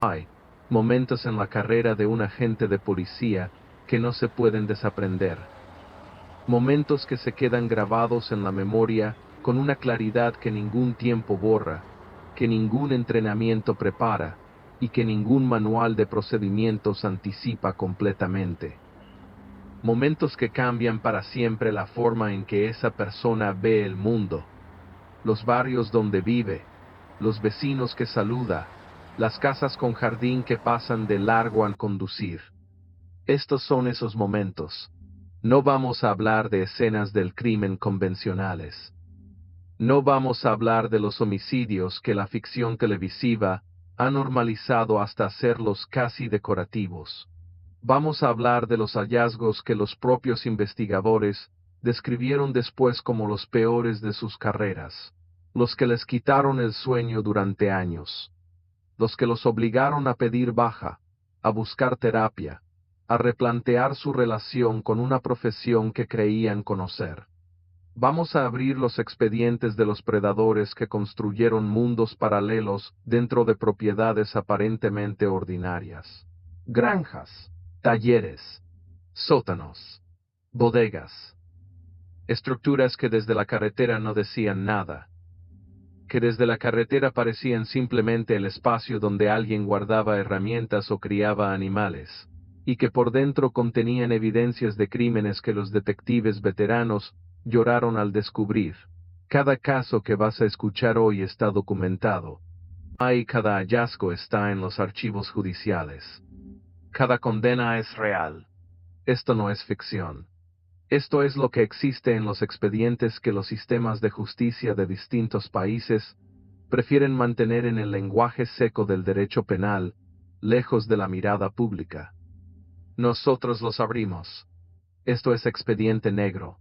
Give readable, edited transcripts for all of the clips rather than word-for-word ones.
Hay momentos en la carrera de un agente de policía que no se pueden desaprender. Momentos que se quedan grabados en la memoria con una claridad que ningún tiempo borra, que ningún entrenamiento prepara y que ningún manual de procedimientos anticipa completamente. Momentos que cambian para siempre la forma en que esa persona ve el mundo, los barrios donde vive, los vecinos que saluda, las casas con jardín que pasan de largo al conducir. Estos son esos momentos. No vamos a hablar de escenas del crimen convencionales. No vamos a hablar de los homicidios que la ficción televisiva ha normalizado hasta hacerlos casi decorativos. Vamos a hablar de los hallazgos que los propios investigadores describieron después como los peores de sus carreras, los que les quitaron el sueño durante años, los que los obligaron a pedir baja, a buscar terapia, a replantear su relación con una profesión que creían conocer. Vamos a abrir los expedientes de los predadores que construyeron mundos paralelos dentro de propiedades aparentemente ordinarias. Granjas, talleres, sótanos, bodegas, estructuras que desde la carretera no decían nada, que desde la carretera parecían simplemente el espacio donde alguien guardaba herramientas o criaba animales, y que por dentro contenían evidencias de crímenes que los detectives veteranos lloraron al descubrir. Cada caso que vas a escuchar hoy está documentado. Cada hallazgo está en los archivos judiciales. Cada condena es real. Esto no es ficción. Esto es lo que existe en los expedientes que los sistemas de justicia de distintos países prefieren mantener en el lenguaje seco del derecho penal, lejos de la mirada pública. Nosotros los abrimos. Esto es Expediente Negro.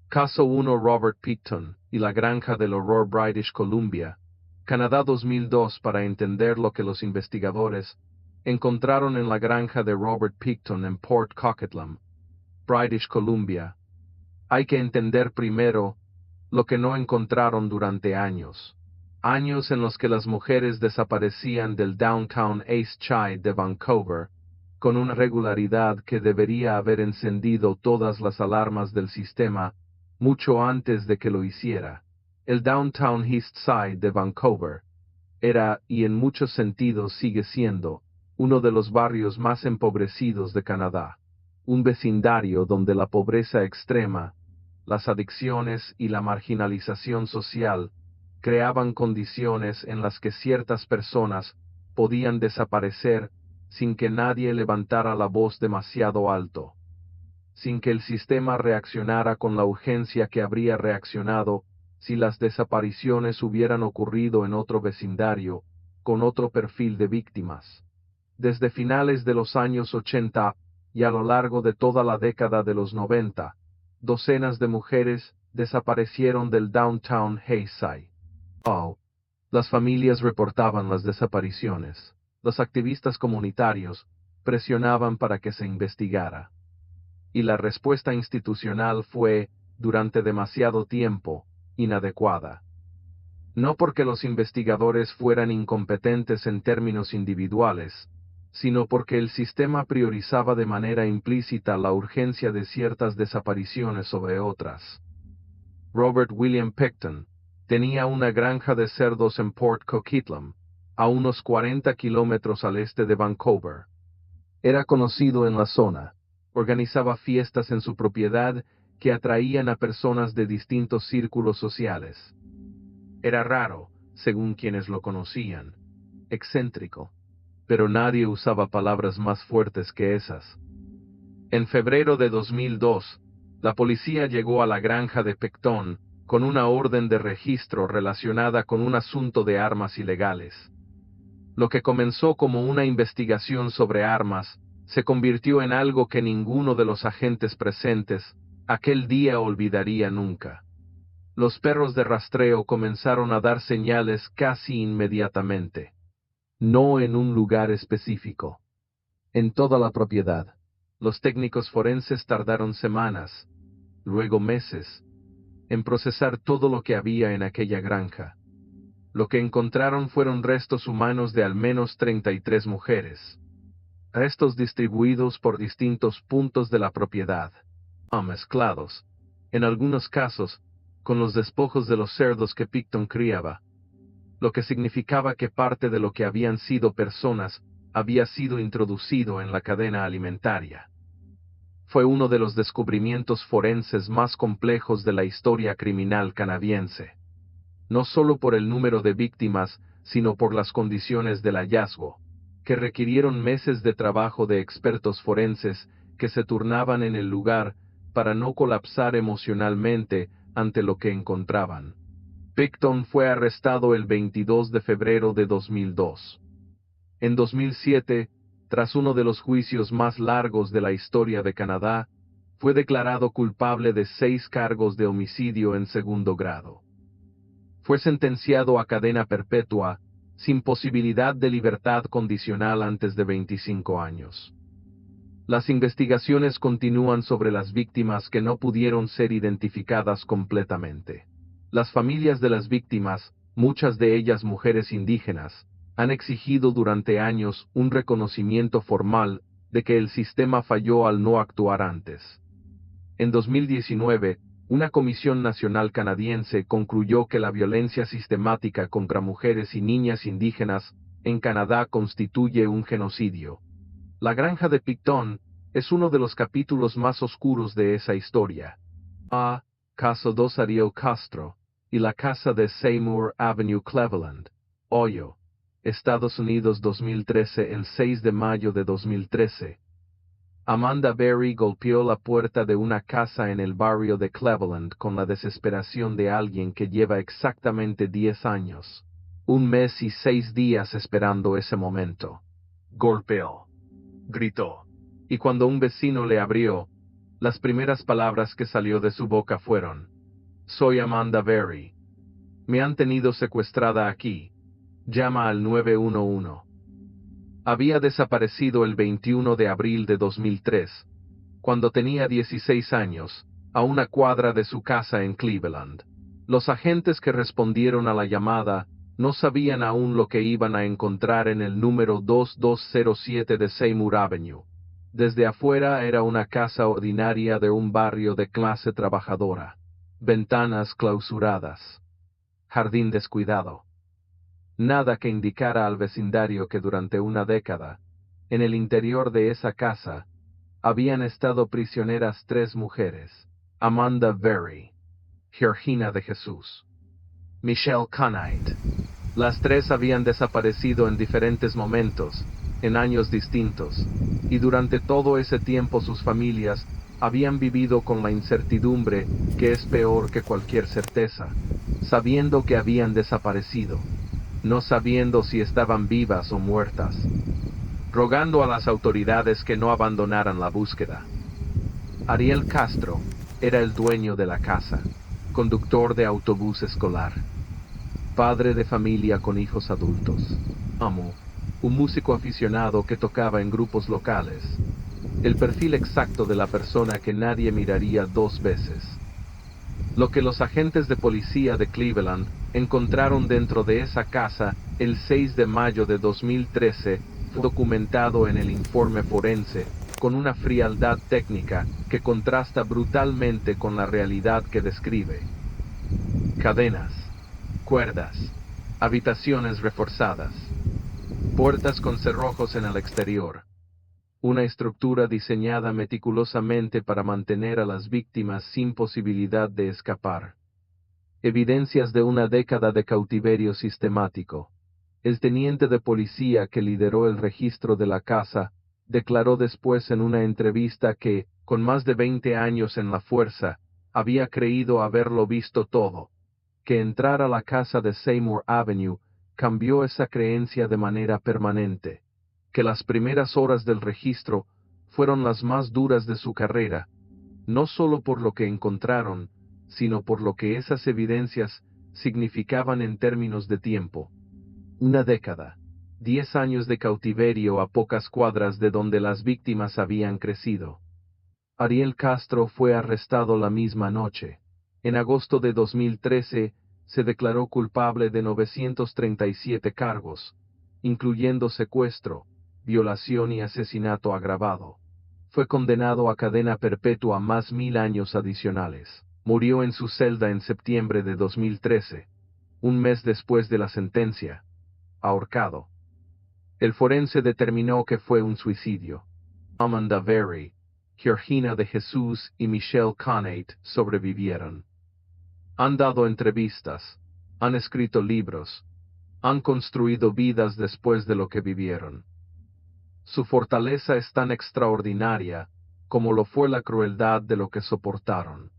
Caso 1 Robert Picton y la granja del horror British Columbia, Canadá 2002 para entender lo que los investigadores encontraron en la granja de Robert Picton en Port Coquitlam, British Columbia. Hay que entender primero lo que no encontraron durante años. Años en los que las mujeres desaparecían del Downtown East Side de Vancouver, con una regularidad que debería haber encendido todas las alarmas del sistema mucho antes de que lo hiciera. El Downtown East Side de Vancouver era, y en muchos sentidos sigue siendo, uno de los barrios más empobrecidos de Canadá. Un vecindario donde la pobreza extrema, las adicciones y la marginalización social creaban condiciones en las que ciertas personas podían desaparecer sin que nadie levantara la voz demasiado alto, sin que el sistema reaccionara con la urgencia que habría reaccionado si las desapariciones hubieran ocurrido en otro vecindario, con otro perfil de víctimas. Desde finales de los años 80 y a lo largo de toda la década de los 90, docenas de mujeres desaparecieron del Downtown Hayside. Las familias reportaban las desapariciones. Los activistas comunitarios presionaban para que se investigara. Y la respuesta institucional fue, durante demasiado tiempo, inadecuada. No porque los investigadores fueran incompetentes en términos individuales, sino porque el sistema priorizaba de manera implícita la urgencia de ciertas desapariciones sobre otras. Robert William Picton tenía una granja de cerdos en Port Coquitlam, a unos 40 kilómetros al este de Vancouver. Era conocido en la zona, organizaba fiestas en su propiedad que atraían a personas de distintos círculos sociales. Era raro, según quienes lo conocían, excéntrico, pero nadie usaba palabras más fuertes que esas. En febrero de 2002, la policía llegó a la granja de Picton con una orden de registro relacionada con un asunto de armas ilegales. Lo que comenzó como una investigación sobre armas se convirtió en algo que ninguno de los agentes presentes aquel día olvidaría nunca. Los perros de rastreo comenzaron a dar señales casi inmediatamente. No en un lugar específico. En toda la propiedad. Los técnicos forenses tardaron semanas, luego meses, en procesar todo lo que había en aquella granja. Lo que encontraron fueron restos humanos de al menos 33 mujeres. Restos distribuidos por distintos puntos de la propiedad, mezclados, en algunos casos, con los despojos de los cerdos que Picton criaba, lo que significaba que parte de lo que habían sido personas había sido introducido en la cadena alimentaria. Fue uno de los descubrimientos forenses más complejos de la historia criminal canadiense. No solo por el número de víctimas, sino por las condiciones del hallazgo, que requirieron meses de trabajo de expertos forenses que se turnaban en el lugar para no colapsar emocionalmente ante lo que encontraban. Picton fue arrestado el 22 de febrero de 2002. En 2007, tras uno de los juicios más largos de la historia de Canadá, fue declarado culpable de 6 cargos de homicidio en segundo grado. Fue sentenciado a cadena perpetua, sin posibilidad de libertad condicional antes de 25 años. Las investigaciones continúan sobre las víctimas que no pudieron ser identificadas completamente. Las familias de las víctimas, muchas de ellas mujeres indígenas, han exigido durante años un reconocimiento formal de que el sistema falló al no actuar antes. En 2019, una comisión nacional canadiense concluyó que la violencia sistemática contra mujeres y niñas indígenas en Canadá constituye un genocidio. La granja de Picton es uno de los capítulos más oscuros de esa historia. Caso Rosario Castro y la casa de Seymour Avenue, Cleveland, Ohio, Estados Unidos 2013. El 6 de mayo de 2013. Amanda Berry golpeó la puerta de una casa en el barrio de Cleveland con la desesperación de alguien que lleva exactamente 10 años, 1 mes y 6 días esperando ese momento. Golpeó, gritó, y cuando un vecino le abrió, las primeras palabras que salió de su boca fueron: "Soy Amanda Berry. Me han tenido secuestrada aquí. Llama al 911". Había desaparecido el 21 de abril de 2003, cuando tenía 16 años, a una cuadra de su casa en Cleveland. Los agentes que respondieron a la llamada no sabían aún lo que iban a encontrar en el número 2207 de Seymour Avenue. Desde afuera era una casa ordinaria de un barrio de clase trabajadora. Ventanas clausuradas. Jardín descuidado. Nada que indicara al vecindario que durante una década, en el interior de esa casa, habían estado prisioneras 3 mujeres: Amanda Berry, Georgina de Jesús, Michelle Connight. Las 3 habían desaparecido en diferentes momentos, en años distintos, y durante todo ese tiempo sus familias habían vivido con la incertidumbre, que es peor que cualquier certeza, sabiendo que habían desaparecido, no sabiendo si estaban vivas o muertas, rogando a las autoridades que no abandonaran la búsqueda. Ariel Castro era el dueño de la casa, conductor de autobús escolar, padre de familia con hijos adultos, un músico aficionado que tocaba en grupos locales, el perfil exacto de la persona que nadie miraría 2 veces. Lo que los agentes de policía de Cleveland encontraron dentro de esa casa el 6 de mayo de 2013 fue documentado en el informe forense con una frialdad técnica que contrasta brutalmente con la realidad que describe. Cadenas, cuerdas, habitaciones reforzadas, puertas con cerrojos en el exterior. Una estructura diseñada meticulosamente para mantener a las víctimas sin posibilidad de escapar. Evidencias de una década de cautiverio sistemático. El teniente de policía que lideró el registro de la casa declaró después en una entrevista que, con más de 20 años en la fuerza, había creído haberlo visto todo. Que entrar a la casa de Seymour Avenue cambió esa creencia de manera permanente. Que las primeras horas del registro fueron las más duras de su carrera, no solo por lo que encontraron, sino por lo que esas evidencias significaban en términos de tiempo. Una década, 10 años de cautiverio a pocas cuadras de donde las víctimas habían crecido. Ariel Castro fue arrestado la misma noche. En agosto de 2013, se declaró culpable de 937 cargos, incluyendo secuestro, violación y asesinato agravado. Fue condenado a cadena perpetua más 1000 años adicionales. Murió en su celda en septiembre de 2013, un mes después de la sentencia, ahorcado. El forense determinó que fue un suicidio. Amanda Berry, Georgina de Jesús y Michelle Conate sobrevivieron. Han dado entrevistas, han escrito libros, han construido vidas después de lo que vivieron. Su fortaleza es tan extraordinaria, como lo fue la crueldad de lo que soportaron.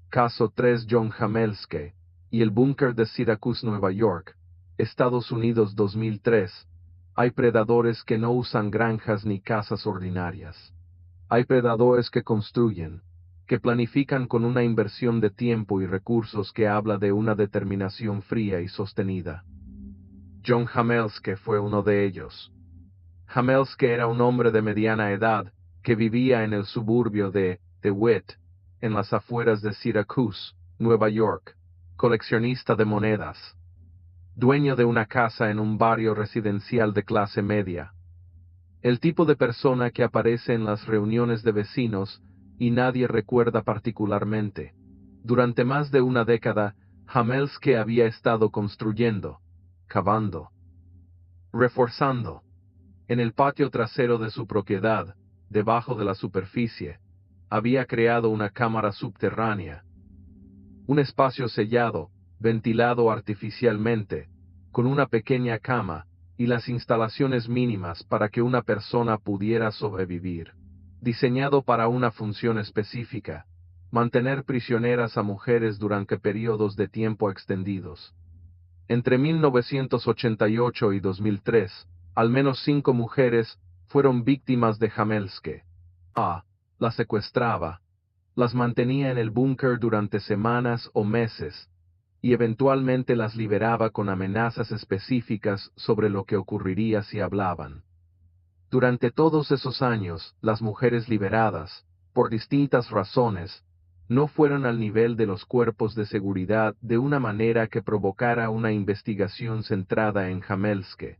Caso 3 John Hamelske, y el búnker de Syracuse, Nueva York, Estados Unidos 2003. Hay predadores que no usan granjas ni casas ordinarias. Hay predadores que construyen, que planifican con una inversión de tiempo y recursos que habla de una determinación fría y sostenida. John Hamelske fue uno de ellos. Hamelske era un hombre de mediana edad, que vivía en el suburbio de DeWitt, en las afueras de Syracuse, Nueva York, coleccionista de monedas, dueño de una casa en un barrio residencial de clase media. El tipo de persona que aparece en las reuniones de vecinos y nadie recuerda particularmente. Durante más de una década, Hamelske había estado construyendo, cavando, reforzando. En el patio trasero de su propiedad, debajo de la superficie, había creado una cámara subterránea. Un espacio sellado, ventilado artificialmente, con una pequeña cama, y las instalaciones mínimas para que una persona pudiera sobrevivir. Diseñado para una función específica, mantener prisioneras a mujeres durante periodos de tiempo extendidos. Entre 1988 y 2003, al menos 5 mujeres fueron víctimas de Hamelske. Las secuestraba, las mantenía en el búnker durante semanas o meses, y eventualmente las liberaba con amenazas específicas sobre lo que ocurriría si hablaban. Durante todos esos años, las mujeres liberadas, por distintas razones, no fueron al nivel de los cuerpos de seguridad de una manera que provocara una investigación centrada en Hamelske.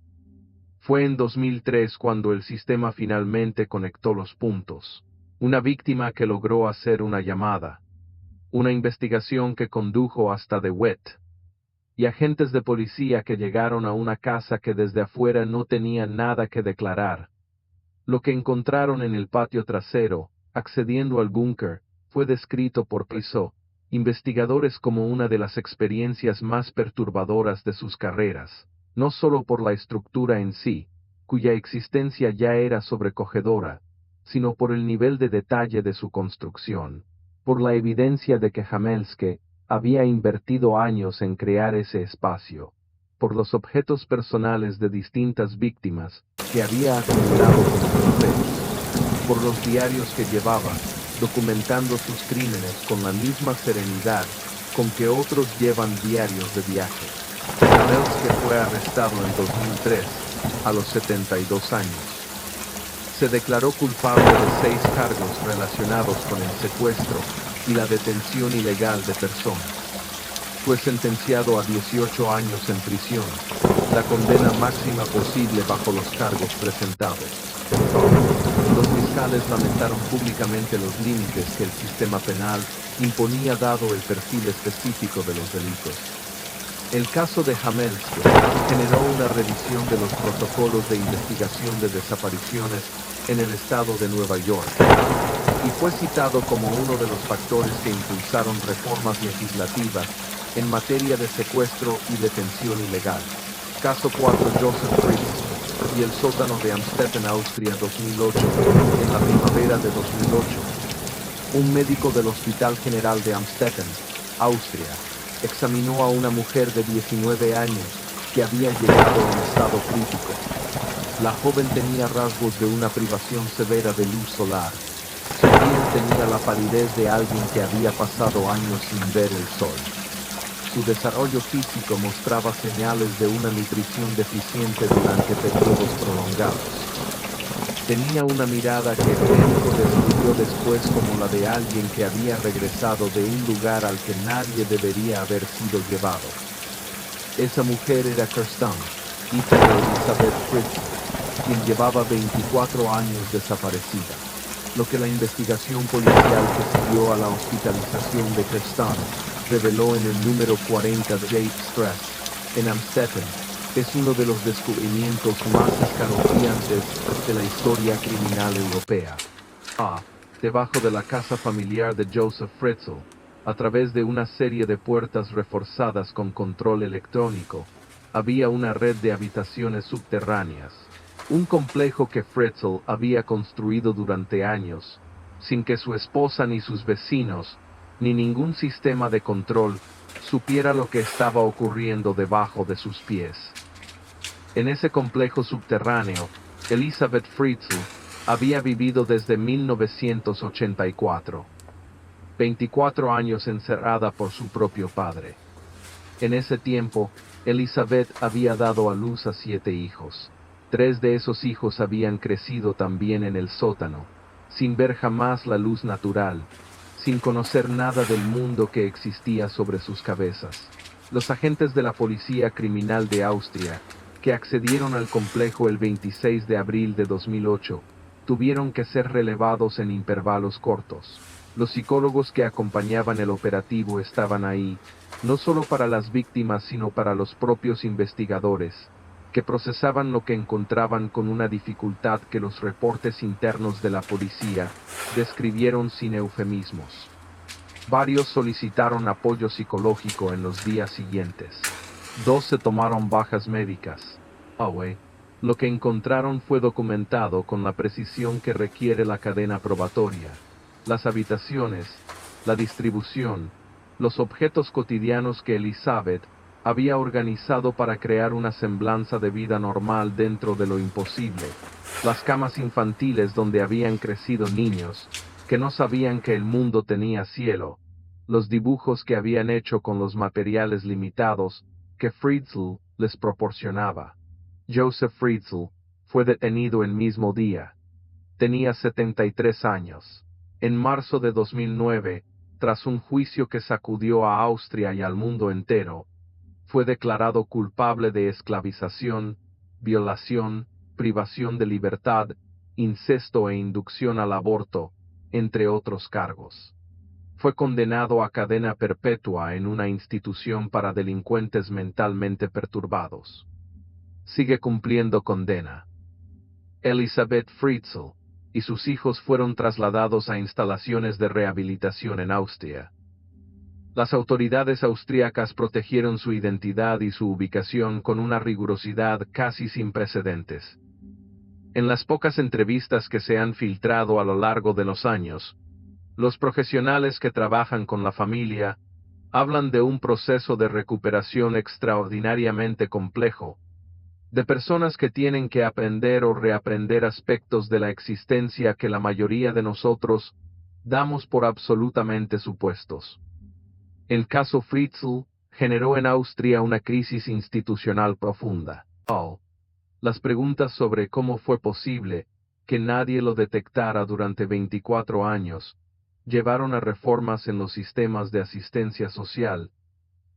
Fue en 2003 cuando el sistema finalmente conectó los puntos. Una víctima que logró hacer una llamada. Una investigación que condujo hasta DeWitt. Y agentes de policía que llegaron a una casa que desde afuera no tenía nada que declarar. Lo que encontraron en el patio trasero, accediendo al búnker, fue descrito por investigadores como una de las experiencias más perturbadoras de sus carreras, no solo por la estructura en sí, cuya existencia ya era sobrecogedora, sino por el nivel de detalle de su construcción, por la evidencia de que Hamelske había invertido años en crear ese espacio, por los objetos personales de distintas víctimas que había acumulado como trofeos, por los diarios que llevaba, documentando sus crímenes con la misma serenidad con que otros llevan diarios de viaje. Hamelske fue arrestado en 2003, a los 72 años. Se declaró culpable de 6 cargos relacionados con el secuestro y la detención ilegal de personas. Fue sentenciado a 18 años en prisión, la condena máxima posible bajo los cargos presentados. Los fiscales lamentaron públicamente los límites que el sistema penal imponía dado el perfil específico de los delitos. El caso de Hamelske generó una revisión de los protocolos de investigación de desapariciones en el estado de Nueva York, y fue citado como uno de los factores que impulsaron reformas legislativas en materia de secuestro y detención ilegal. Caso 4 Joseph Friedman y el sótano de Amstetten, Austria 2008. En la primavera de 2008, un médico del Hospital General de Amstetten, Austria, examinó a una mujer de 19 años que había llegado en estado crítico. La joven tenía rasgos de una privación severa de luz solar. Su piel tenía la palidez de alguien que había pasado años sin ver el sol. Su desarrollo físico mostraba señales de una nutrición deficiente durante periodos prolongados. Tenía una mirada que el médico describió después como la de alguien que había regresado de un lugar al que nadie debería haber sido llevado. Esa mujer era Kirsten, hija de Elizabeth Fritzl, quien llevaba 24 años desaparecida. Lo que la investigación policial que siguió a la hospitalización de Kirsten reveló en el número 40 de Jade Stress, en Amstetten, es uno de los descubrimientos más escalofriantes de la historia criminal europea. Debajo de la casa familiar de Joseph Fritzl, a través de una serie de puertas reforzadas con control electrónico, había una red de habitaciones subterráneas, un complejo que Fritzl había construido durante años, sin que su esposa ni sus vecinos, ni ningún sistema de control, supiera lo que estaba ocurriendo debajo de sus pies. En ese complejo subterráneo, Elizabeth Fritzl había vivido desde 1984. 24 años encerrada por su propio padre. En ese tiempo, Elizabeth había dado a luz a 7 hijos. 3 de esos hijos habían crecido también en el sótano, sin ver jamás la luz natural, sin conocer nada del mundo que existía sobre sus cabezas. Los agentes de la policía criminal de Austria, que accedieron al complejo el 26 de abril de 2008, tuvieron que ser relevados en intervalos cortos. Los psicólogos que acompañaban el operativo estaban ahí, no solo para las víctimas sino para los propios investigadores, que procesaban lo que encontraban con una dificultad que los reportes internos de la policía describieron sin eufemismos. Varios solicitaron apoyo psicológico en los días siguientes. 2 se tomaron bajas médicas. Lo que encontraron fue documentado con la precisión que requiere la cadena probatoria. Las habitaciones, la distribución, los objetos cotidianos que Elizabeth había organizado para crear una semblanza de vida normal dentro de lo imposible, las camas infantiles donde habían crecido niños, que no sabían que el mundo tenía cielo, los dibujos que habían hecho con los materiales limitados que Fritzl les proporcionaba. Joseph Fritzl fue detenido el mismo día. Tenía 73 años. En marzo de 2009, tras un juicio que sacudió a Austria y al mundo entero, fue declarado culpable de esclavización, violación, privación de libertad, incesto e inducción al aborto, entre otros cargos. Fue condenado a cadena perpetua en una institución para delincuentes mentalmente perturbados. Sigue cumpliendo condena. Elizabeth Fritzl y sus hijos fueron trasladados a instalaciones de rehabilitación en Austria. Las autoridades austríacas protegieron su identidad y su ubicación con una rigurosidad casi sin precedentes. En las pocas entrevistas que se han filtrado a lo largo de los años, los profesionales que trabajan con la familia hablan de un proceso de recuperación extraordinariamente complejo, de personas que tienen que aprender o reaprender aspectos de la existencia que la mayoría de nosotros damos por absolutamente supuestos. El caso Fritzl generó en Austria una crisis institucional profunda. Las preguntas sobre cómo fue posible que nadie lo detectara durante 24 años llevaron a reformas en los sistemas de asistencia social,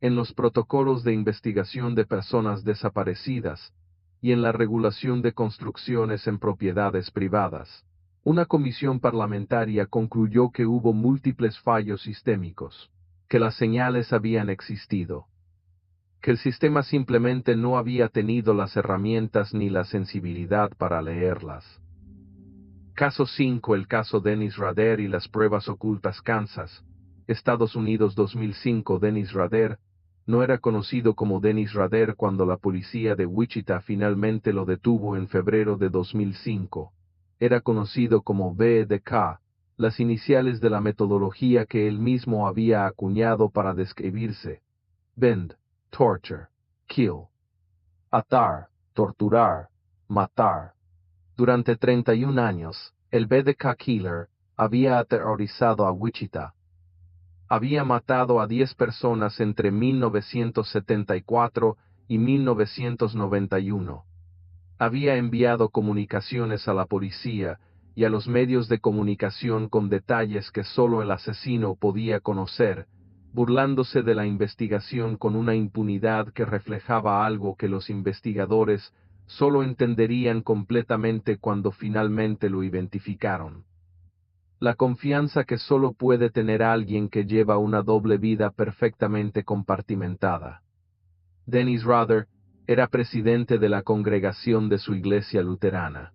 en los protocolos de investigación de personas desaparecidas y en la regulación de construcciones en propiedades privadas. Una comisión parlamentaria concluyó que hubo múltiples fallos sistémicos, que las señales habían existido, que el sistema simplemente no había tenido las herramientas ni la sensibilidad para leerlas. Caso 5. El caso Dennis Rader y las pruebas ocultas. Kansas, Estados Unidos 2005. Dennis Rader no era conocido como Dennis Rader cuando la policía de Wichita finalmente lo detuvo en febrero de 2005. Era conocido como BDK, las iniciales de la metodología que él mismo había acuñado para describirse: bend, torture, kill. Atar, torturar, matar. Durante 31 años, el BDK Killer había aterrorizado a Wichita. Había matado a 10 personas entre 1974 y 1991. Había enviado comunicaciones a la policía y a los medios de comunicación con detalles que solo el asesino podía conocer, burlándose de la investigación con una impunidad que reflejaba algo que los investigadores solo entenderían completamente cuando finalmente lo identificaron. La confianza que solo puede tener alguien que lleva una doble vida perfectamente compartimentada. Dennis Rader era presidente de la congregación de su iglesia luterana.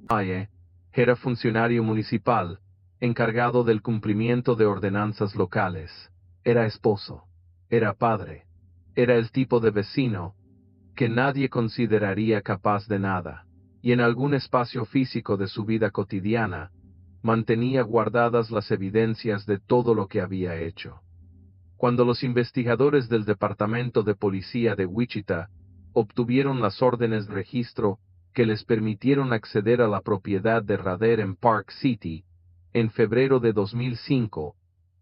Aye era funcionario municipal, encargado del cumplimiento de ordenanzas locales. Era esposo. Era padre. Era el tipo de vecino que nadie consideraría capaz de nada. Y en algún espacio físico de su vida cotidiana, mantenía guardadas las evidencias de todo lo que había hecho. Cuando los investigadores del Departamento de Policía de Wichita obtuvieron las órdenes de registro que les permitieron acceder a la propiedad de Rader en Park City, en febrero de 2005,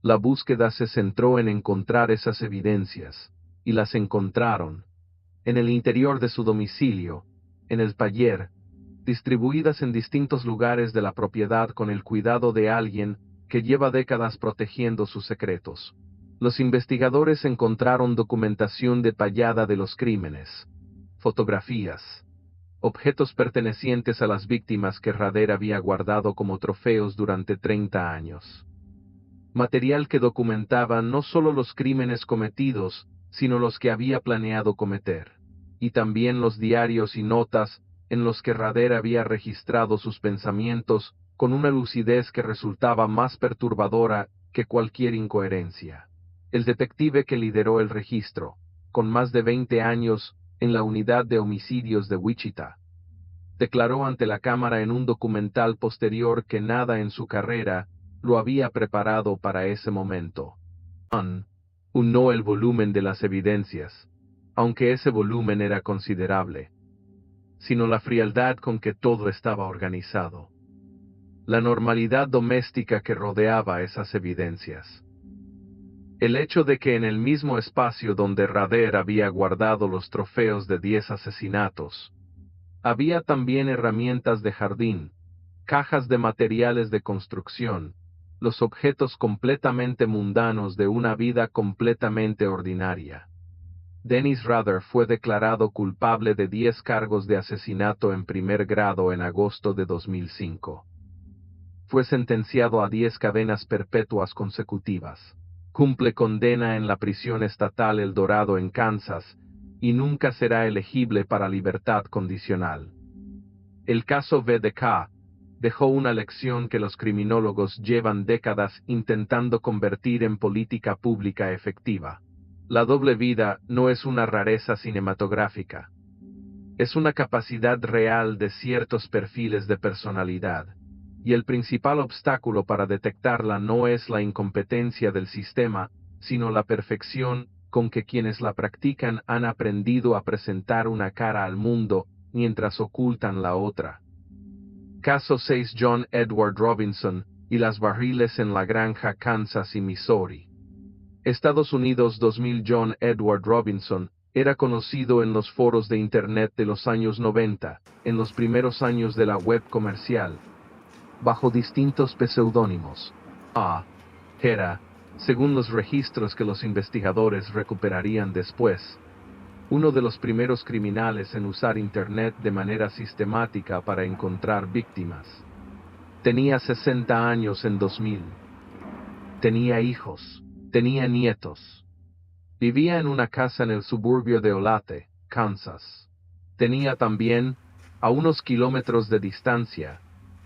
la búsqueda se centró en encontrar esas evidencias, y las encontraron, en el interior de su domicilio, en el taller, distribuidas en distintos lugares de la propiedad con el cuidado de alguien que lleva décadas protegiendo sus secretos. Los investigadores encontraron documentación detallada de los crímenes, fotografías, objetos pertenecientes a las víctimas que Rader había guardado como trofeos durante 30 años. Material que documentaba no solo los crímenes cometidos, sino los que había planeado cometer, y también los diarios y notas en los que Rader había registrado sus pensamientos con una lucidez que resultaba más perturbadora que cualquier incoherencia. El detective que lideró el registro, con más de 20 años en la unidad de homicidios de Wichita, declaró ante la cámara en un documental posterior que nada en su carrera lo había preparado para ese momento. No el volumen de las evidencias, aunque ese volumen era considerable, sino la frialdad con que todo estaba organizado. La normalidad doméstica que rodeaba esas evidencias. El hecho de que en el mismo espacio donde Rader había guardado los trofeos de 10 asesinatos, había también herramientas de jardín, cajas de materiales de construcción, los objetos completamente mundanos de una vida completamente ordinaria. Dennis Rader fue declarado culpable de 10 cargos de asesinato en primer grado en agosto de 2005. Fue sentenciado a 10 cadenas perpetuas consecutivas. Cumple condena en la prisión estatal El Dorado en Kansas, y nunca será elegible para libertad condicional. El caso VDK dejó una lección que los criminólogos llevan décadas intentando convertir en política pública efectiva. La doble vida no es una rareza cinematográfica. Es una capacidad real de ciertos perfiles de personalidad, y el principal obstáculo para detectarla no es la incompetencia del sistema, sino la perfección con que quienes la practican han aprendido a presentar una cara al mundo mientras ocultan la otra. Caso 6 John Edward Robinson y las barriles en la granja Kansas y Missouri. Estados Unidos 2000 John Edward Robinson era conocido en los foros de Internet de los años 90, en los primeros años de la web comercial, bajo distintos pseudónimos. Era, según los registros que los investigadores recuperarían después, uno de los primeros criminales en usar Internet de manera sistemática para encontrar víctimas. Tenía 60 años en 2000. Tenía hijos. Tenía nietos. Vivía en una casa en el suburbio de Olathe, Kansas. Tenía también, a unos kilómetros de distancia,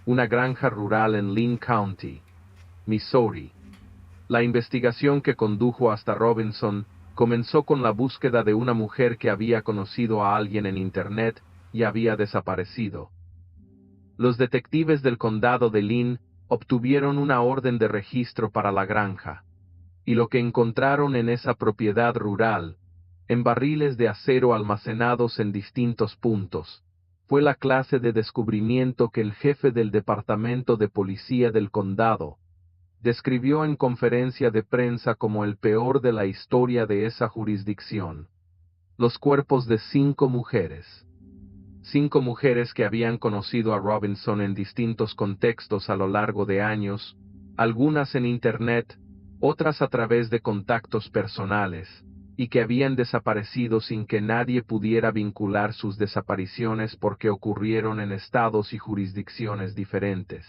una granja rural en Linn County, Missouri. La investigación que condujo hasta Robinson comenzó con la búsqueda de una mujer que había conocido a alguien en Internet y había desaparecido. Los detectives del condado de Linn obtuvieron una orden de registro para la granja, y lo que encontraron en esa propiedad rural, en barriles de acero almacenados en distintos puntos, fue la clase de descubrimiento que el jefe del departamento de policía del condado describió en conferencia de prensa como el peor de la historia de esa jurisdicción. Los cuerpos de 5 mujeres. 5 mujeres que habían conocido a Robinson en distintos contextos a lo largo de años, algunas en Internet, otras a través de contactos personales, y que habían desaparecido sin que nadie pudiera vincular sus desapariciones porque ocurrieron en estados y jurisdicciones diferentes.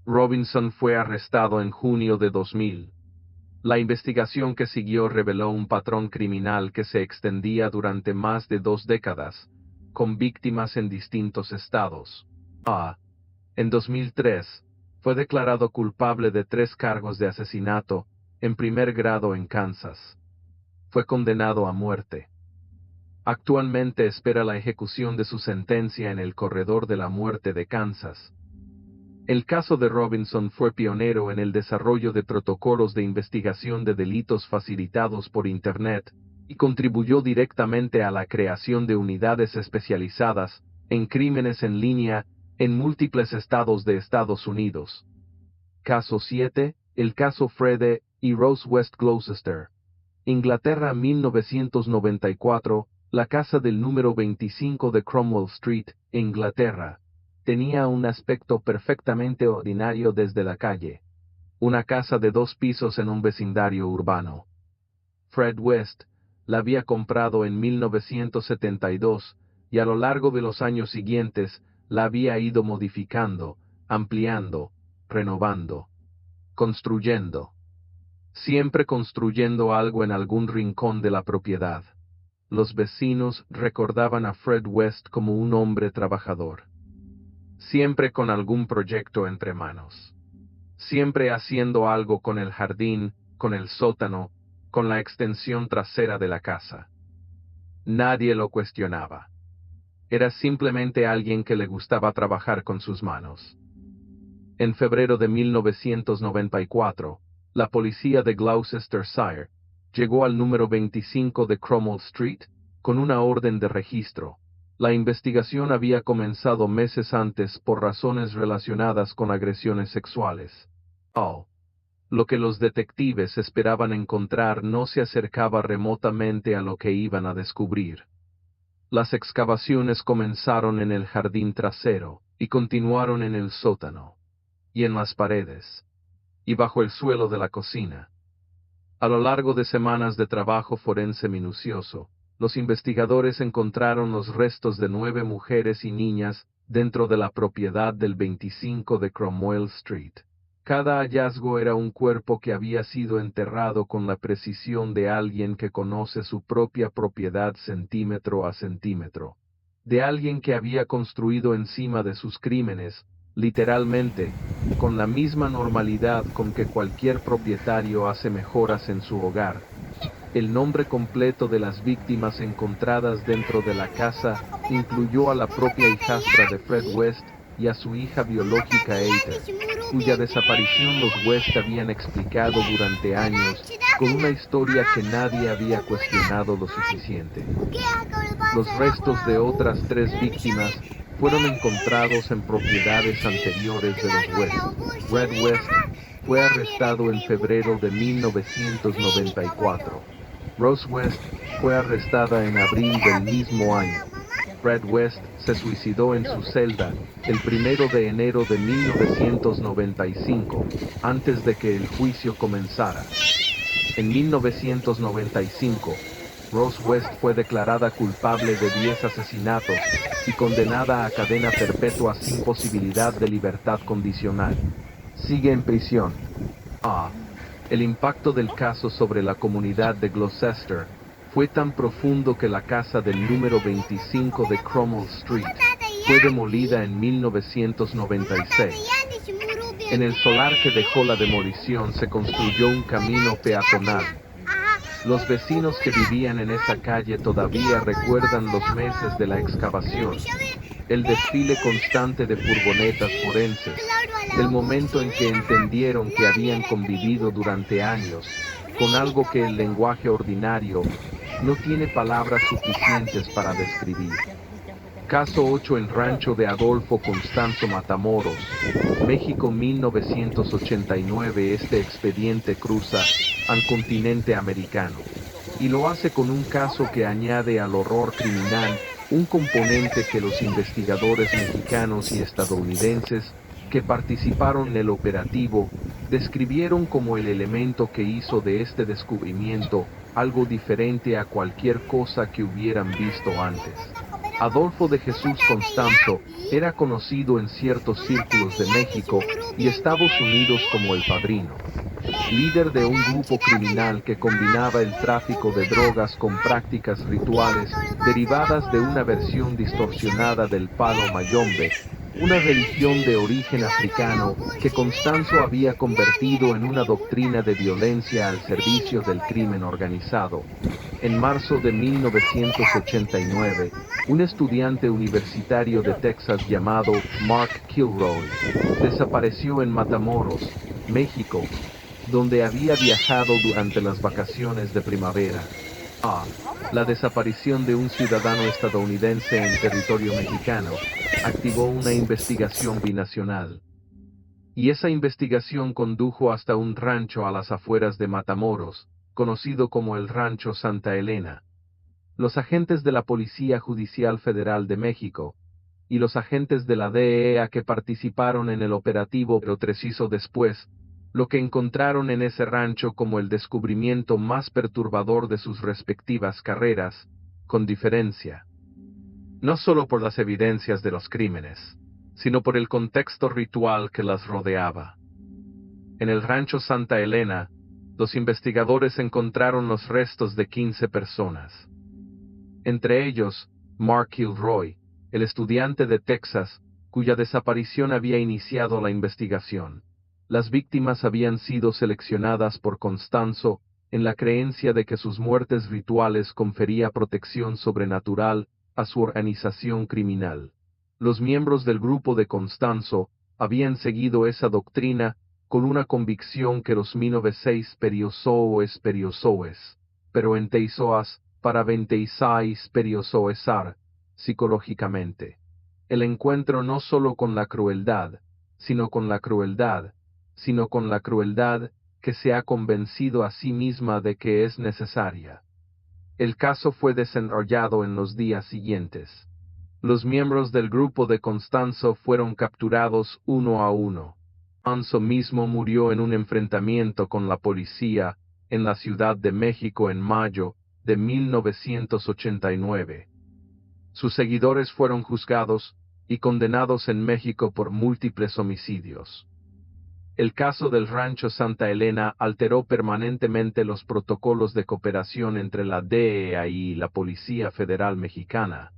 Robinson fue arrestado en junio de 2000. La investigación que siguió reveló un patrón criminal que se extendía durante más de 2 décadas, con víctimas en distintos estados. En 2003, fue declarado culpable de 3 cargos de asesinato, en primer grado en Kansas. Fue condenado a muerte. Actualmente espera la ejecución de su sentencia en el corredor de la muerte de Kansas. El caso de Robinson fue pionero en el desarrollo de protocolos de investigación de delitos facilitados por Internet, y contribuyó directamente a la creación de unidades especializadas en crímenes en línea en múltiples estados de Estados Unidos. Caso 7, el caso Freddie y Rose West Gloucester. Inglaterra 1994, la casa del número 25 de Cromwell Street, Inglaterra. Tenía un aspecto perfectamente ordinario desde la calle. Una casa de 2 pisos en un vecindario urbano. Fred West la había comprado en 1972, y a lo largo de los años siguientes, la había ido modificando, ampliando, renovando, construyendo. Siempre construyendo algo en algún rincón de la propiedad. Los vecinos recordaban a Fred West como un hombre trabajador. Siempre con algún proyecto entre manos. Siempre haciendo algo con el jardín, con el sótano, con la extensión trasera de la casa. Nadie lo cuestionaba. Era simplemente alguien que le gustaba trabajar con sus manos. En febrero de 1994, la policía de Gloucestershire llegó al número 25 de Cromwell Street con una orden de registro. La investigación había comenzado meses antes por razones relacionadas con agresiones sexuales. Lo que los detectives esperaban encontrar no se acercaba remotamente a lo que iban a descubrir. Las excavaciones comenzaron en el jardín trasero y continuaron en el sótano, y en las paredes, y bajo el suelo de la cocina. A lo largo de semanas de trabajo forense minucioso, los investigadores encontraron los restos de 9 mujeres y niñas dentro de la propiedad del 25 de Cromwell Street. Cada hallazgo era un cuerpo que había sido enterrado con la precisión de alguien que conoce su propia propiedad centímetro a centímetro. De alguien que había construido encima de sus crímenes, literalmente, con la misma normalidad con que cualquier propietario hace mejoras en su hogar. El nombre completo de las víctimas encontradas dentro de la casa incluyó a la propia hijastra de Fred West y a su hija biológica Heather, cuya desaparición los West habían explicado durante años con una historia que nadie había cuestionado lo suficiente. Los restos de otras 3 víctimas fueron encontrados en propiedades anteriores de los West. Fred West fue arrestado en febrero de 1994. Rose West fue arrestada en abril del mismo año. Fred West se suicidó en su celda el 1 de enero de 1995, antes de que el juicio comenzara. En 1995, Rose West fue declarada culpable de 10 asesinatos y condenada a cadena perpetua sin posibilidad de libertad condicional. Sigue en prisión. El impacto del caso sobre la comunidad de Gloucester fue tan profundo que la casa del número 25 de Cromwell Street fue demolida en 1996. En el solar que dejó la demolición se construyó un camino peatonal. Los vecinos que vivían en esa calle todavía recuerdan los meses de la excavación, el desfile constante de furgonetas forenses, el momento en que entendieron que habían convivido durante años con algo que el lenguaje ordinario no tiene palabras suficientes para describir. Caso 8 en Rancho de Adolfo Constanzo Matamoros, México 1989. Este expediente cruza al continente americano, y lo hace con un caso que añade al horror criminal un componente que los investigadores mexicanos y estadounidenses que participaron en el operativo, describieron como el elemento que hizo de este descubrimiento algo diferente a cualquier cosa que hubieran visto antes. Adolfo de Jesús Constanzo era conocido en ciertos círculos de México y Estados Unidos como el Padrino, líder de un grupo criminal que combinaba el tráfico de drogas con prácticas rituales derivadas de una versión distorsionada del palo mayombe, una religión de origen africano que Constanzo había convertido en una doctrina de violencia al servicio del crimen organizado. En marzo de 1989, un estudiante universitario de Texas llamado Mark Kilroy desapareció en Matamoros, México, donde había viajado durante las vacaciones de primavera. La desaparición de un ciudadano estadounidense en territorio mexicano activó una investigación binacional. Y esa investigación condujo hasta un rancho a las afueras de Matamoros, conocido como el Rancho Santa Elena. Los agentes de la Policía Judicial Federal de México y los agentes de la DEA que participaron en el operativo pero preciso después, lo que encontraron en ese rancho como el descubrimiento más perturbador de sus respectivas carreras, con diferencia. No solo por las evidencias de los crímenes, sino por el contexto ritual que las rodeaba. En el rancho Santa Elena, los investigadores encontraron los restos de 15 personas. Entre ellos, Mark Kilroy, el estudiante de Texas, cuya desaparición había iniciado la investigación. Las víctimas habían sido seleccionadas por Constanzo, en la creencia de que sus muertes rituales confería protección sobrenatural a su organización criminal. Los miembros del grupo de Constanzo habían seguido esa doctrina con una convicción que los 96 periozoes periozoes, pero enteizoas para 26 periozoesar, psicológicamente. El encuentro no solo con la crueldad, sino con la crueldad que se ha convencido a sí misma de que es necesaria. El caso fue desenrollado en los días siguientes. Los miembros del grupo de Constanzo fueron capturados uno a uno. Constanzo mismo murió en un enfrentamiento con la policía en la Ciudad de México en mayo de 1989. Sus seguidores fueron juzgados y condenados en México por múltiples homicidios. El caso del Rancho Santa Elena alteró permanentemente los protocolos de cooperación entre la DEA y la Policía Federal Mexicana,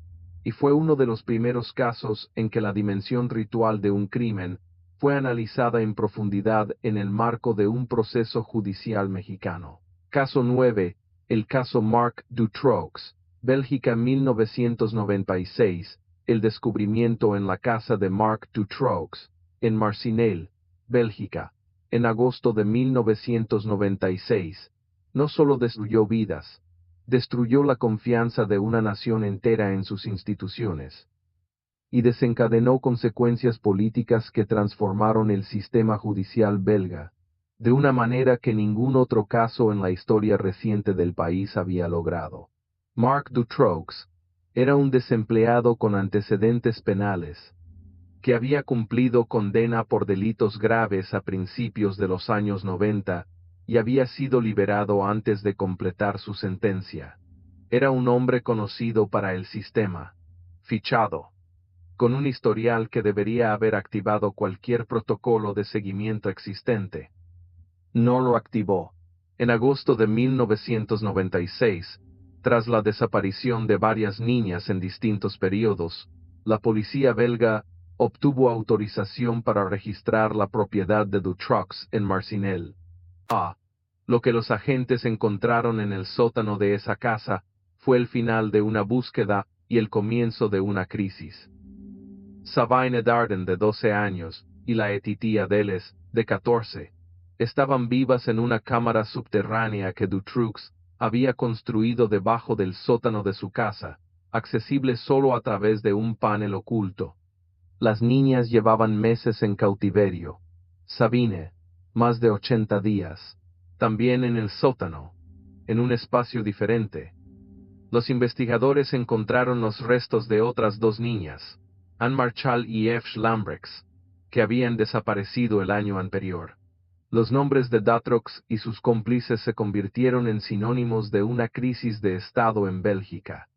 y fue uno de los primeros casos en que la dimensión ritual de un crimen fue analizada en profundidad en el marco de un proceso judicial mexicano. Caso 9, el caso Marc Dutroux, Bélgica 1996, el descubrimiento en la casa de Marc Dutroux, en Marcinelle, Bélgica, en agosto de 1996, no solo destruyó vidas, destruyó la confianza de una nación entera en sus instituciones, y desencadenó consecuencias políticas que transformaron el sistema judicial belga, de una manera que ningún otro caso en la historia reciente del país había logrado. Marc Dutroux era un desempleado con antecedentes penales, que había cumplido condena por delitos graves a principios de los años 90, y había sido liberado antes de completar su sentencia. Era un hombre conocido para el sistema, fichado, con un historial que debería haber activado cualquier protocolo de seguimiento existente. No lo activó. En agosto de 1996, tras la desaparición de varias niñas en distintos periodos, la policía belga obtuvo autorización para registrar la propiedad de Dutroux en Marcinelle. Lo que los agentes encontraron en el sótano de esa casa fue el final de una búsqueda y el comienzo de una crisis. Sabine Darden, de 12 años, y la Etiti Adeles, de 14, estaban vivas en una cámara subterránea que Dutroux había construido debajo del sótano de su casa, accesible solo a través de un panel oculto. Las niñas llevaban meses en cautiverio. Sabine, más de 80 días, también en el sótano, en un espacio diferente. Los investigadores encontraron los restos de otras dos niñas, Anne Marchal y F. Lambrex, que habían desaparecido el año anterior. Los nombres de Dutroux y sus cómplices se convirtieron en sinónimos de una crisis de Estado en Bélgica.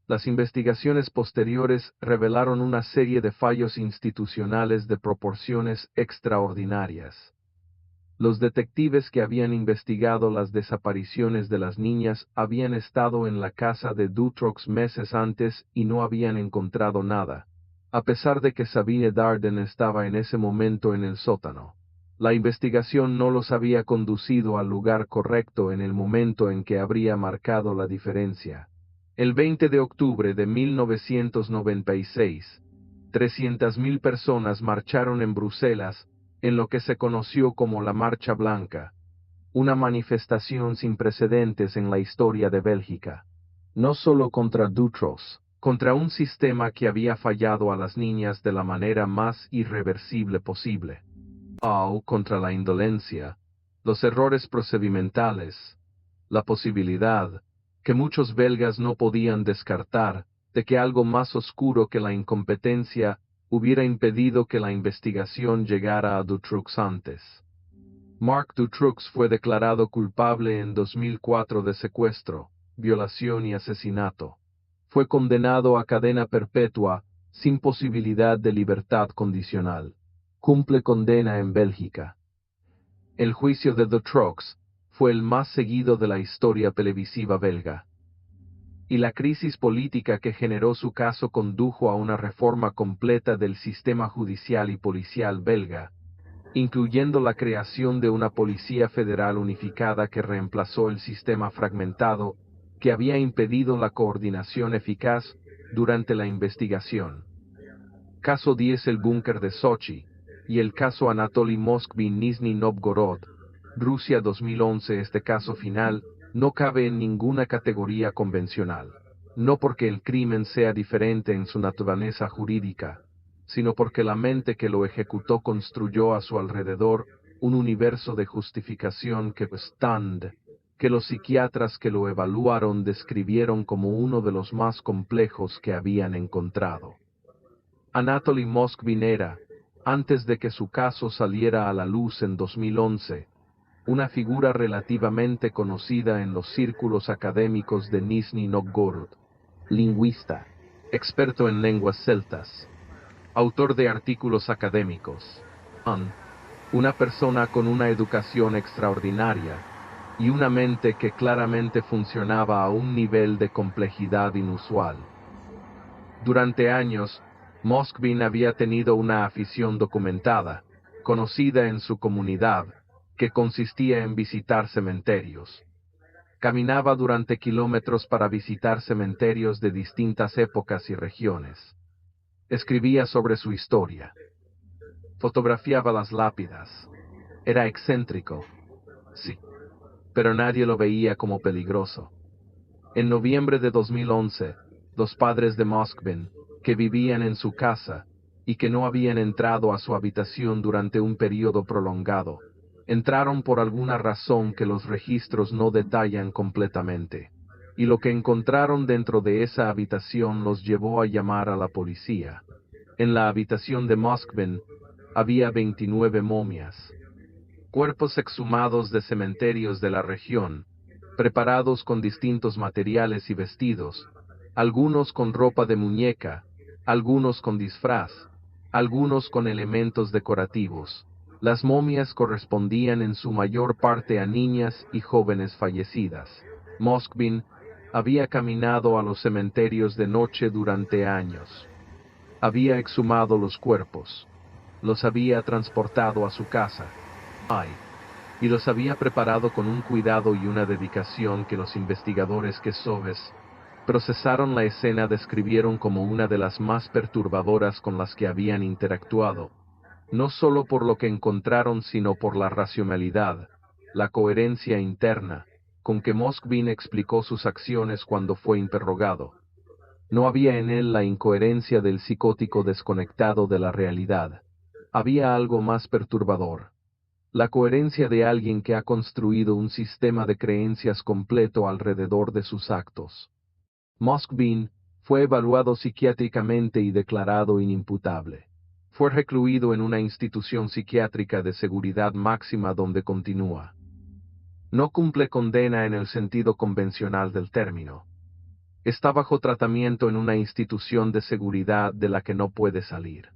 Las investigaciones posteriores revelaron una serie de fallos institucionales de proporciones extraordinarias. Los detectives que habían investigado las desapariciones de las niñas habían estado en la casa de Dutroux meses antes y no habían encontrado nada, a pesar de que Sabine Darden estaba en ese momento en el sótano. La investigación no los había conducido al lugar correcto en el momento en que habría marcado la diferencia. El 20 de octubre de 1996, 300.000 personas marcharon en Bruselas, en lo que se conoció como la Marcha Blanca, una manifestación sin precedentes en la historia de Bélgica. No solo contra Dutroux, contra un sistema que había fallado a las niñas de la manera más irreversible posible. O contra la indolencia, los errores procedimentales, la posibilidad, que muchos belgas no podían descartar, de que algo más oscuro que la incompetencia hubiera impedido que la investigación llegara a Dutroux antes. Marc Dutroux fue declarado culpable en 2004 de secuestro, violación y asesinato. Fue condenado a cadena perpetua, sin posibilidad de libertad condicional. Cumple condena en Bélgica. El juicio de Dutroux fue el más seguido de la historia televisiva belga. Y la crisis política que generó su caso condujo a una reforma completa del sistema judicial y policial belga, incluyendo la creación de una policía federal unificada que reemplazó el sistema fragmentado que había impedido la coordinación eficaz durante la investigación. Caso 10 El búnker de Sochi y el caso Anatoly Moskvin Nizhny Novgorod, Rusia 2011. Este caso final no cabe en ninguna categoría convencional, no porque el crimen sea diferente en su naturaleza jurídica, sino porque la mente que lo ejecutó construyó a su alrededor un universo de justificación que los psiquiatras que lo evaluaron describieron como uno de los más complejos que habían encontrado. Anatoly Moskvin era, antes de que su caso saliera a la luz en 2011, una figura relativamente conocida en los círculos académicos de Nizhny Novgorod. Lingüista, experto en lenguas celtas, autor de artículos académicos. Una persona con una educación extraordinaria y una mente que claramente funcionaba a un nivel de complejidad inusual. Durante años, Moskvin había tenido una afición documentada, conocida en su comunidad, que consistía en visitar cementerios. Caminaba durante kilómetros para visitar cementerios de distintas épocas y regiones. Escribía sobre su historia. Fotografiaba las lápidas. Era excéntrico. Sí. Pero nadie lo veía como peligroso. En noviembre de 2011, los padres de Moskvin, que vivían en su casa, y que no habían entrado a su habitación durante un periodo prolongado, entraron por alguna razón que los registros no detallan completamente, y lo que encontraron dentro de esa habitación los llevó a llamar a la policía. En la habitación de Moskvin había 29 momias, cuerpos exhumados de cementerios de la región, preparados con distintos materiales y vestidos, algunos con ropa de muñeca, algunos con disfraz, algunos con elementos decorativos. Las momias correspondían en su mayor parte a niñas y jóvenes fallecidas. Moskvin había caminado a los cementerios de noche durante años. Había exhumado los cuerpos. Los había transportado a su casa. Y los había preparado con un cuidado y una dedicación que los investigadores que procesaron la escena describieron como una de las más perturbadoras con las que habían interactuado, no solo por lo que encontraron sino por la racionalidad, la coherencia interna, con que Moskvin explicó sus acciones cuando fue interrogado. No había en él la incoherencia del psicótico desconectado de la realidad. Había algo más perturbador. La coherencia de alguien que ha construido un sistema de creencias completo alrededor de sus actos. Moskvin fue evaluado psiquiátricamente y declarado inimputable. Fue recluido en una institución psiquiátrica de seguridad máxima donde continúa. No cumple condena en el sentido convencional del término. Está bajo tratamiento en una institución de seguridad de la que no puede salir.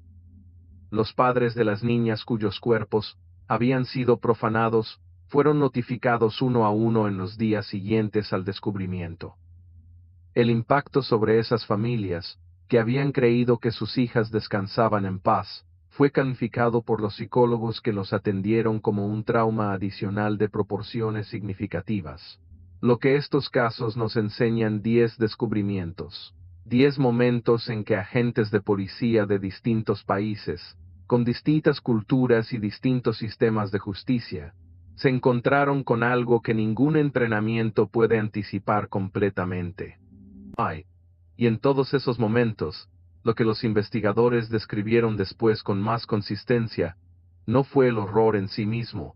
Los padres de las niñas cuyos cuerpos habían sido profanados fueron notificados uno a uno en los días siguientes al descubrimiento. El impacto sobre esas familias, que habían creído que sus hijas descansaban en paz, fue calificado por los psicólogos que los atendieron como un trauma adicional de proporciones significativas. Lo que estos casos nos enseñan: 10 descubrimientos, 10 momentos en que agentes de policía de distintos países, con distintas culturas y distintos sistemas de justicia, se encontraron con algo que ningún entrenamiento puede anticipar completamente. Y en todos esos momentos, lo que los investigadores describieron después con más consistencia, no fue el horror en sí mismo,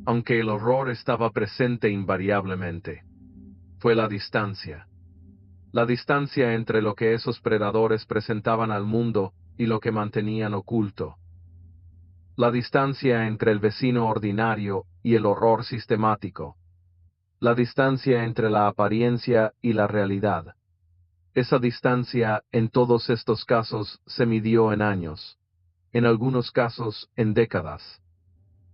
aunque el horror estaba presente invariablemente. Fue la distancia. La distancia entre lo que esos predadores presentaban al mundo y lo que mantenían oculto. La distancia entre el vecino ordinario y el horror sistemático. La distancia entre la apariencia y la realidad. Esa distancia, en todos estos casos, se midió en años. En algunos casos, en décadas.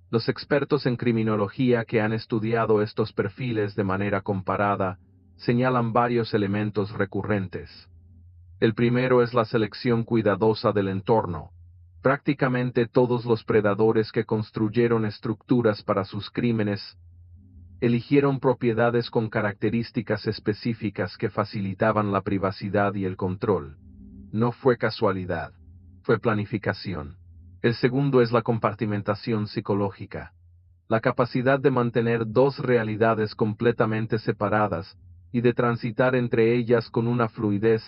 Los expertos en criminología que han estudiado estos perfiles de manera comparada, señalan varios elementos recurrentes. El primero es la selección cuidadosa del entorno. Prácticamente todos los predadores que construyeron estructuras para sus crímenes eligieron propiedades con características específicas que facilitaban la privacidad y el control. No fue casualidad, fue planificación. El segundo es la compartimentación psicológica. La capacidad de mantener dos realidades completamente separadas y de transitar entre ellas con una fluidez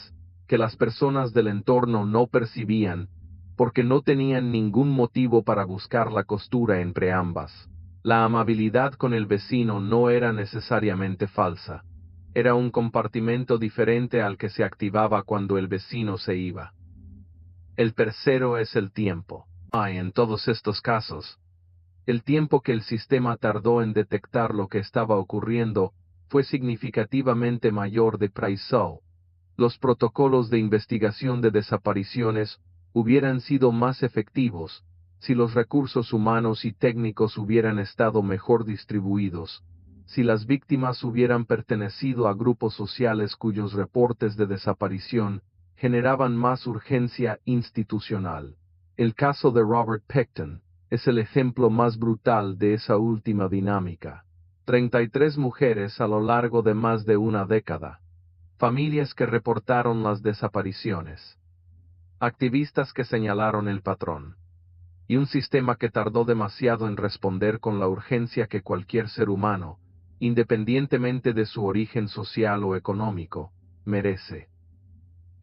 que las personas del entorno no percibían, porque no tenían ningún motivo para buscar la costura entre ambas. La amabilidad con el vecino no era necesariamente falsa. Era un compartimento diferente al que se activaba cuando el vecino se iba. El tercero es el tiempo. En todos estos casos, el tiempo que el sistema tardó en detectar lo que estaba ocurriendo fue significativamente mayor de Priceau. Los protocolos de investigación de desapariciones hubieran sido más efectivos si los recursos humanos y técnicos hubieran estado mejor distribuidos, si las víctimas hubieran pertenecido a grupos sociales cuyos reportes de desaparición generaban más urgencia institucional. El caso de Robert Pickton es el ejemplo más brutal de esa última dinámica. 33 mujeres a lo largo de más de una década. Familias que reportaron las desapariciones. Activistas que señalaron el patrón. Y un sistema que tardó demasiado en responder con la urgencia que cualquier ser humano, independientemente de su origen social o económico, merece.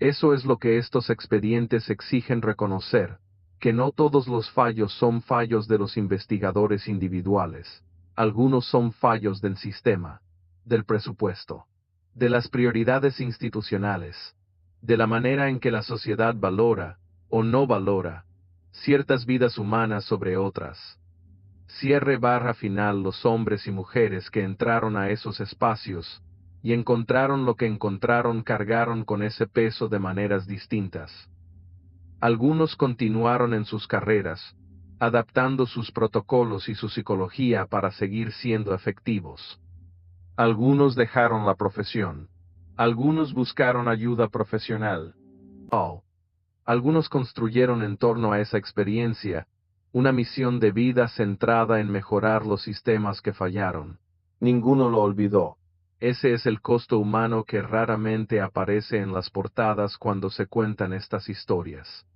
Eso es lo que estos expedientes exigen reconocer, que no todos los fallos son fallos de los investigadores individuales, algunos son fallos del sistema, del presupuesto, de las prioridades institucionales, de la manera en que la sociedad valora, o no valora, ciertas vidas humanas sobre otras. Cierre/final. Los hombres y mujeres que entraron a esos espacios y encontraron lo que encontraron cargaron con ese peso de maneras distintas. Algunos continuaron en sus carreras, adaptando sus protocolos y su psicología para seguir siendo efectivos. Algunos dejaron la profesión. Algunos buscaron ayuda profesional. Algunos construyeron en torno a esa experiencia una misión de vida centrada en mejorar los sistemas que fallaron. Ninguno lo olvidó. Ese es el costo humano que raramente aparece en las portadas cuando se cuentan estas historias.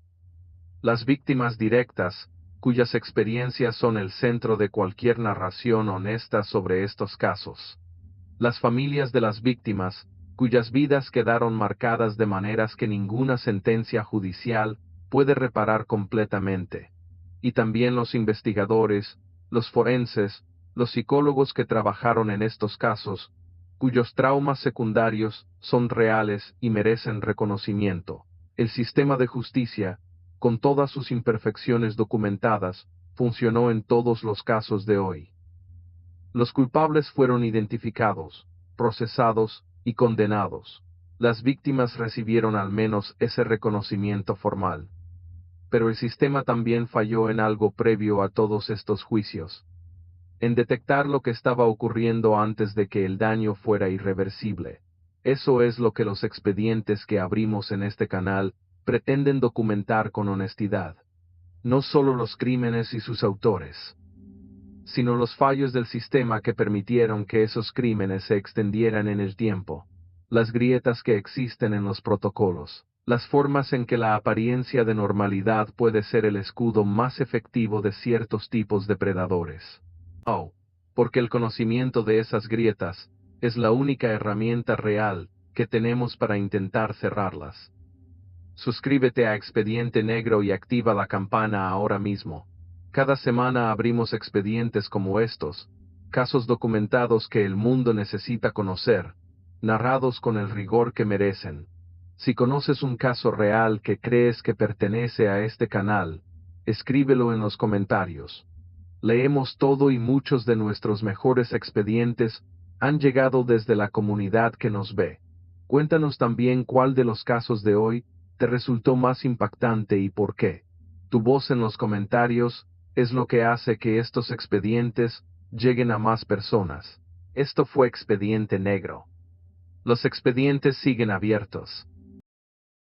Las víctimas directas, cuyas experiencias son el centro de cualquier narración honesta sobre estos casos. Las familias de las víctimas, cuyas vidas quedaron marcadas de maneras que ninguna sentencia judicial puede reparar completamente. Y también los investigadores, los forenses, los psicólogos que trabajaron en estos casos, cuyos traumas secundarios son reales y merecen reconocimiento. El sistema de justicia, con todas sus imperfecciones documentadas, funcionó en todos los casos de hoy. Los culpables fueron identificados, procesados y condenados. Las víctimas recibieron al menos ese reconocimiento formal. Pero el sistema también falló en algo previo a todos estos juicios. En detectar lo que estaba ocurriendo antes de que el daño fuera irreversible. Eso es lo que los expedientes que abrimos en este canal pretenden documentar con honestidad. No solo los crímenes y sus autores, sino los fallos del sistema que permitieron que esos crímenes se extendieran en el tiempo, las grietas que existen en los protocolos, las formas en que la apariencia de normalidad puede ser el escudo más efectivo de ciertos tipos de predadores. Oh, porque el conocimiento de esas grietas es la única herramienta real que tenemos para intentar cerrarlas. Suscríbete a Expediente Negro y activa la campana ahora mismo. Cada semana abrimos expedientes como estos, casos documentados que el mundo necesita conocer, narrados con el rigor que merecen. Si conoces un caso real que crees que pertenece a este canal, escríbelo en los comentarios. Leemos todo y muchos de nuestros mejores expedientes han llegado desde la comunidad que nos ve. Cuéntanos también cuál de los casos de hoy te resultó más impactante y por qué. Tu voz en los comentarios es lo que hace que estos expedientes lleguen a más personas. Esto fue Expediente Negro. Los expedientes siguen abiertos.